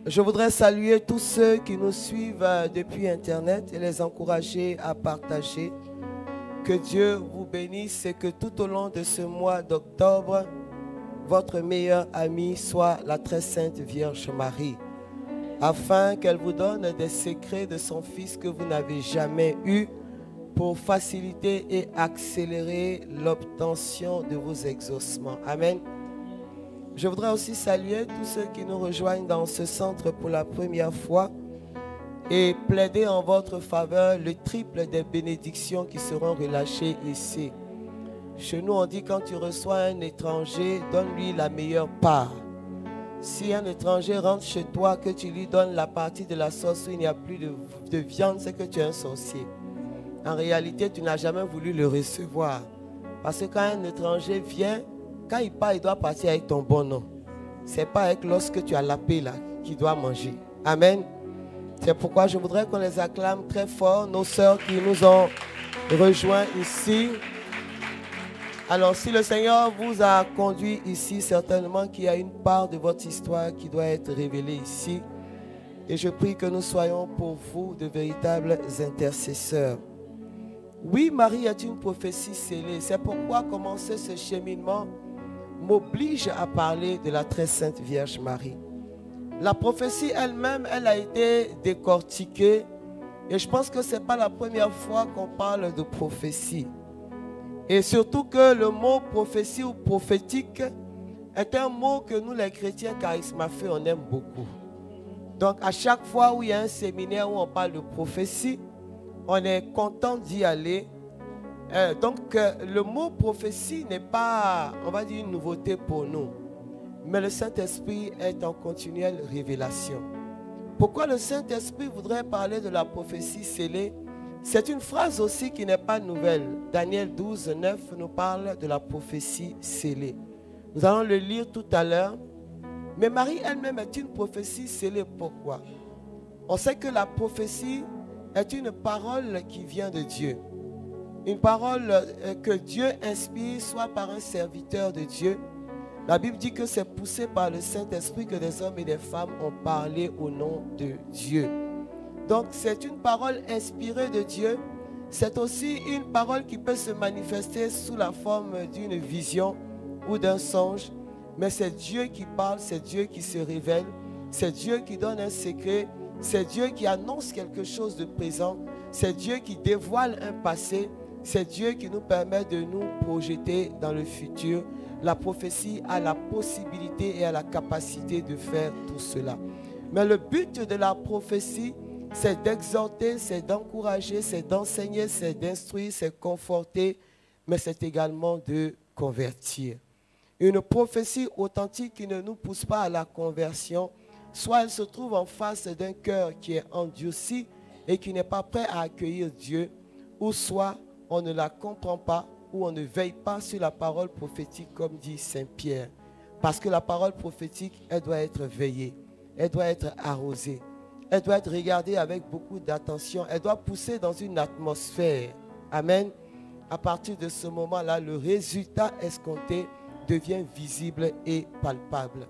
Je voudrais saluer tous ceux qui nous suivent depuis Internet et les encourager à partager. Que Dieu vous bénisse et que tout au long de ce mois d'octobre, votre meilleure amie soit la très sainte Vierge Marie, afin qu'elle vous donne des secrets de son Fils que vous n'avez jamais eu pour faciliter et accélérer l'obtention de vos exaucements. Amen. Je voudrais aussi saluer tous ceux qui nous rejoignent dans ce centre pour la première fois et plaider en votre faveur le triple des bénédictions qui seront relâchées ici. Chez nous, on dit quand tu reçois un étranger, donne-lui la meilleure part. Si un étranger rentre chez toi, que tu lui donnes la partie de la sauce où il n'y a plus de viande, c'est que tu es un sorcier. En réalité, tu n'as jamais voulu le recevoir. Parce que quand un étranger vient, quand il part, il doit partir avec ton bon nom. Ce n'est pas avec lorsque tu as la paix là qu'il doit manger. Amen. C'est pourquoi je voudrais qu'on les acclame très fort, nos sœurs qui nous ont rejoints ici. Alors, si le Seigneur vous a conduit ici, certainement qu'il y a une part de votre histoire qui doit être révélée ici. Et je prie que nous soyons pour vous de véritables intercesseurs. Oui, Marie est une prophétie scellée. C'est pourquoi commencer ce cheminement m'oblige à parler de la très sainte Vierge Marie. La prophétie elle-même, elle a été décortiquée et je pense que ce n'est pas la première fois qu'on parle de prophétie. Et surtout que le mot prophétie ou prophétique est un mot que nous les chrétiens charismatiques on aime beaucoup. Donc à chaque fois où il y a un séminaire où on parle de prophétie, on est content d'y aller. Donc le mot prophétie n'est pas, on va dire, une nouveauté pour nous. Mais le Saint-Esprit est en continuelle révélation. Pourquoi le Saint-Esprit voudrait parler de la prophétie scellée? C'est une phrase aussi qui n'est pas nouvelle. Daniel 12, 9 nous parle de la prophétie scellée. Nous allons le lire tout à l'heure. Mais Marie elle-même est une prophétie scellée. Pourquoi? On sait que la prophétie est une parole qui vient de Dieu. Une parole que Dieu inspire soit par un serviteur de Dieu. La Bible dit que c'est poussé par le Saint-Esprit que des hommes et des femmes ont parlé au nom de Dieu. Donc c'est une parole inspirée de Dieu. C'est aussi une parole qui peut se manifester sous la forme d'une vision ou d'un songe. Mais c'est Dieu qui parle, c'est Dieu qui se révèle. C'est Dieu qui donne un secret. C'est Dieu qui annonce quelque chose de présent. C'est Dieu qui dévoile un passé. C'est Dieu qui nous permet de nous projeter dans le futur. La prophétie a la possibilité et a la capacité de faire tout cela. Mais le but de la prophétie, c'est d'exhorter, c'est d'encourager, c'est d'enseigner, c'est d'instruire, c'est conforter, mais c'est également de convertir. Une prophétie authentique qui ne nous pousse pas à la conversion, soit elle se trouve en face d'un cœur qui est endurci et qui n'est pas prêt à accueillir Dieu, ou soit on ne la comprend pas ou on ne veille pas sur la parole prophétique comme dit Saint Pierre. Parce que la parole prophétique, elle doit être veillée, elle doit être arrosée, elle doit être regardée avec beaucoup d'attention, elle doit pousser dans une atmosphère. Amen. À partir de ce moment-là, le résultat escompté devient visible et palpable.